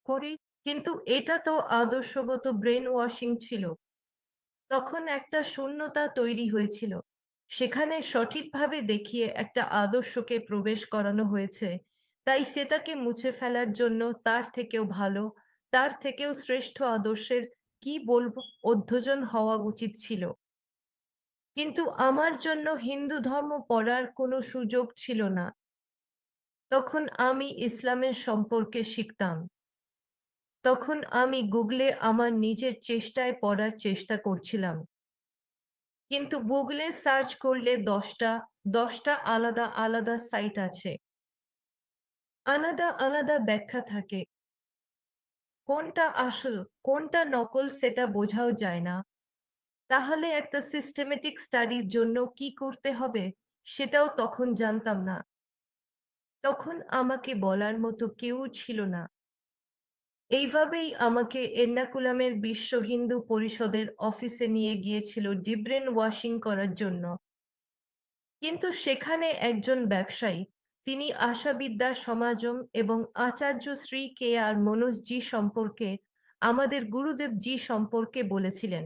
করি, কিন্তু এটা তো আদর্শগত ব্রেন ওয়াশিং ছিল। তখন একটা শূন্যতা তৈরি হয়েছিল। সেখানে সঠিকভাবে দেখিয়ে একটা আদর্শকে প্রবেশ করানো হয়েছে। তাই সেটাকে মুছে ফেলার জন্য তার থেকেও ভালো, তার থেকেও শ্রেষ্ঠ আদর্শের কি বলবো অধ্যজন হওয়া উচিত ছিল। কিন্তু আমার জন্য হিন্দু ধর্ম পড়ার কোনো সুযোগ ছিল না। তখন আমি ইসলামের সম্পর্কে শিখতাম। তখন আমি গুগলে আমার নিজের চেষ্টায় পড়ার চেষ্টা করছিলাম। কিন্তু গুগলে সার্চ করলে ১০টা আলাদা আলাদা সাইট আছে। আলাদা আলাদা ব্যাখ্যা থাকে। কোনটা আসল, কোনটা নকল সেটা বোঝাও যায় না। তাহলে একটা সিস্টেমেটিক স্টাডির জন্য কি করতে হবে সেটাও তখন জানতাম না। তখন আমাকে বলার মতো কেউ ছিল না। এইভাবেই আমাকে এর্নাকুলামের বিশ্ব হিন্দু পরিষদের অফিসে নিয়ে গিয়েছিল ডিব্রেন ওয়াশিং করার জন্য। কিন্তু সেখানে একজন ব্যবসায়ী, তিনি আশাবিদ্যা সমাজম এবং আচার্য শ্রী কে আর মনোজ জি সম্পর্কে, আমাদের গুরুদেব জি সম্পর্কে বলেছিলেন।